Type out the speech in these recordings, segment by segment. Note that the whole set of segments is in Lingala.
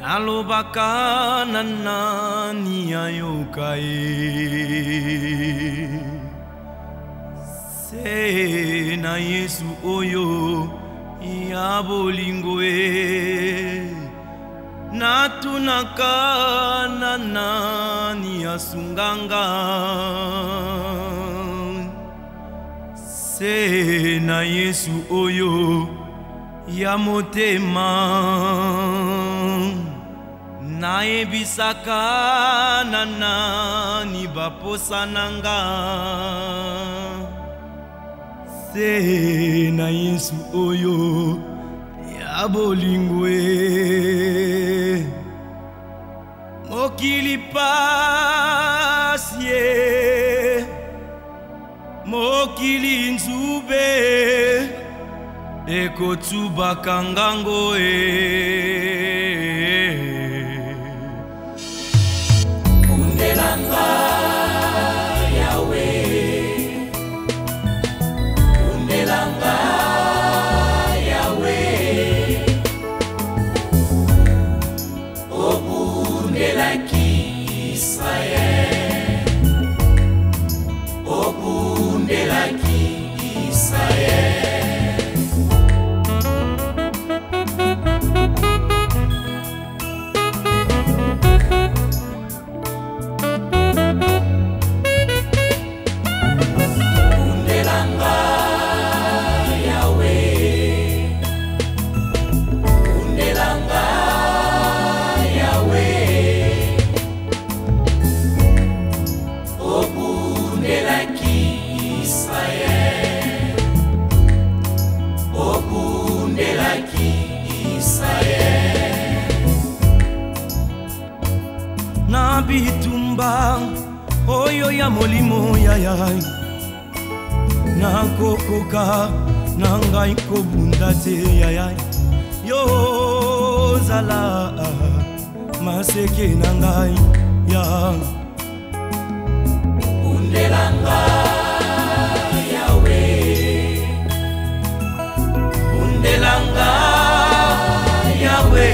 Alobaka na nani ayoka ye. Se na Yesu oyo ya bolingo e. Natunaka na nani asunganga. Se na Yesu oyo ya motema. Naebisaka na nani baposa nanga. Se na Yesu oyo ya bolingo e. Mokili pasi e, mokili nzube ekotubaka ngango e. Kundelanga Yawe, kundelanga Yawe, obundelaki Israel, obundelaki Israel. Na bitumba oyo ya molimo yayai, na kokoka na ngai kobunda te yayai. Yo zala maseke na ngai ya. Kundelanga Yawe, kundelanga Yawe,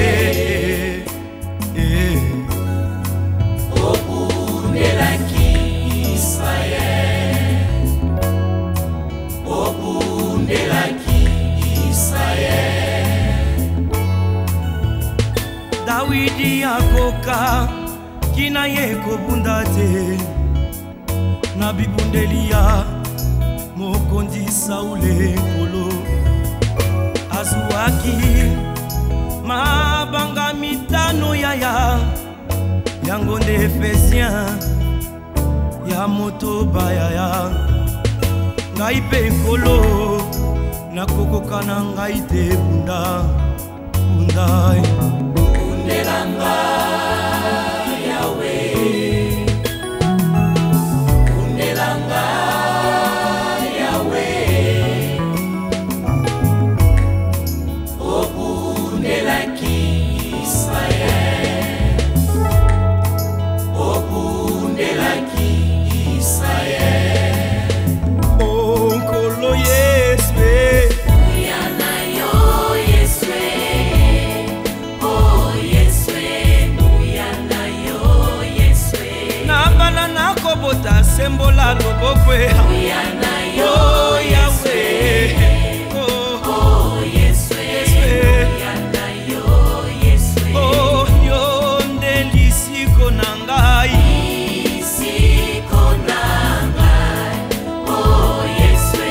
obundelaki Israel, obundelaki Israel. Dawidi akoka kina ye kobunda te, na bibundelia mokonzi Saule kolo. Azuaki mabanga mitano yaya, yango nde Efesien ya motoba yaya. Ngai pe nkolo nakokoka na ngai te bunda bunda. Kundelanga Yawe, kundelanga Yawe, obundelaki Israel, obundelaki Israel. Oh nkolo Yesu Muyana yo Yesu, oh Yesu, muyana yo Yesu. nabana nakobota sembola lobokwe. Muyana yo Yawe, oh Yesu, muyana yo Yesu. oh yo nde lisiko na ngai. Lisiko na ngai, oh Yesu,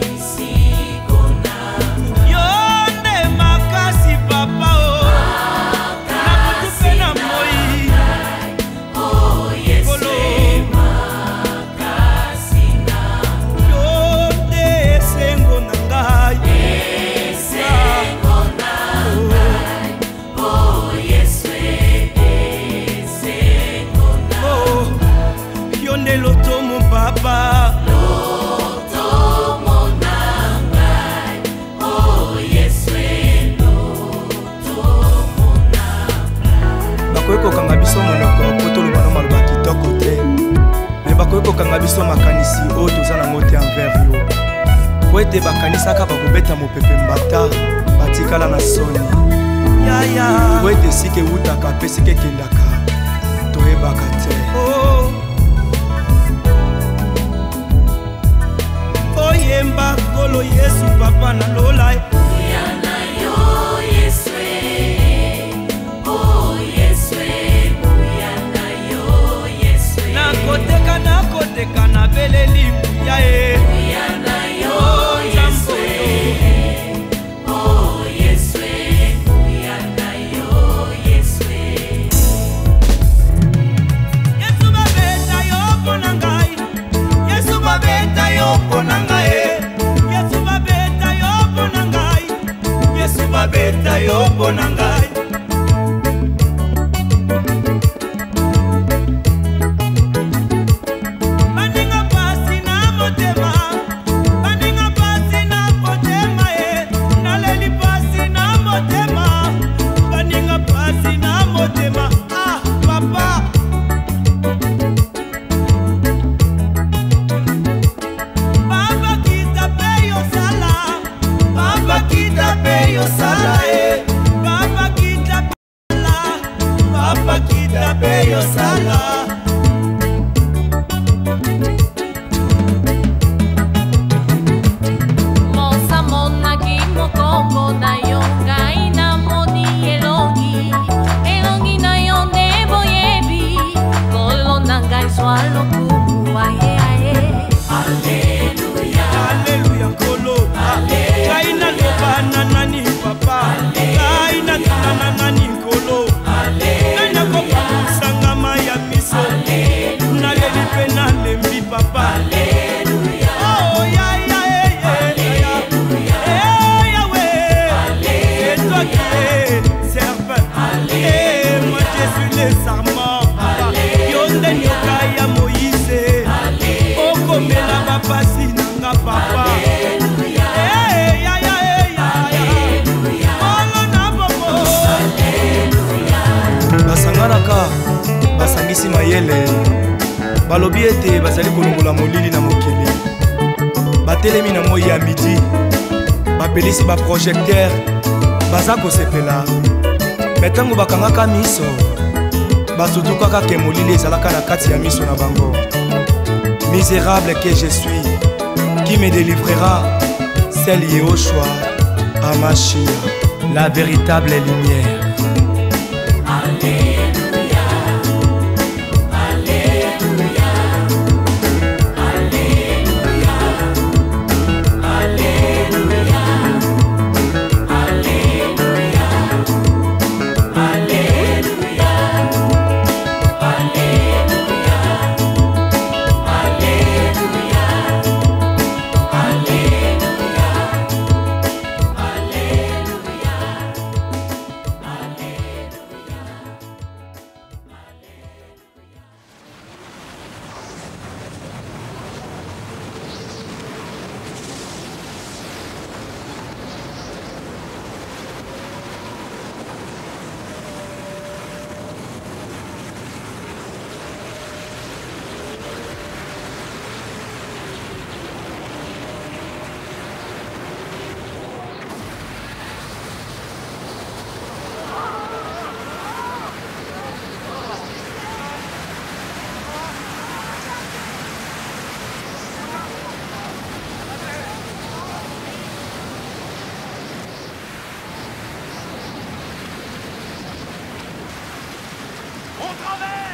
lisiko na ngai. Yo nde makasi papa o, na butu pe na moi. Oh Yesu, makasi na ngai. Yo nde esengo na ngai. Esengo na ngai, oh Yesu, esengo na Oh, yo nde lotomo papa. lotomo na ngai, oh Yesu, lotomo na ngai. Bakoki kokanga biso monoko po toloba na maloba kitoko te, me bakoki kokanga biso makanisi oyo toza nango te envers yo, po ete bakanisaka bakobeta mopepe mbata batikala na soni. yaya po ete esika ewutaka mpe esika ekendaka toyebaka te. Oyemba kolo Yesu papa na lola Yana yo Yeswe, oh Yeswe, yana yo Yeswe. nakoteka na beleli ya e Yana yo Yeswe, oh Yeswe, yana yo Yeswe. Yesu babeta yo pona ngai, Yesu babeta yo pona ngai, Yesu babeta yo pona ngai, Yesu babeta yo pona ngai. Baninga pasi na motema, baninga pasi na motema naleli pasi na motema, baninga pasi na motema. Ah papa Papa kita pe yo sala, Papa kita pe yo sala Papa kita pe sala, Papa kita pe yo sala. Mosa mona ki mokongo na yo ngai na moni elongi, elongi na yo nde boyebi, kolo na ngai zwa lokumu aye aye. Alleluia, Alleluia kolo, ngai na loba na nani papa, ngai na tuna na nani kolo, ngai na kopa musangama ya miso, naleli pe nalembi papa. Oh ya ya ya Yahweh, c'est toi qui es servant, et moi je suis le sarment. Yonde nyoka ya Moïse, okomela bapasi nanga papa. Ya ya Olo na bobo. Basanganaka basangisi mayele, balobi ete bazali kolongola molili na mokili, batelemi na moi ya midi, bapelisi baprojecteur baza kosepela. Me ntango bakangaka miso, basutukaka ke molili ezalaka na kati ya miso na bango. Misérable que je suis, qui me délivrera? C'est Yehoshua Amashia, la véritable lumière. On traverse!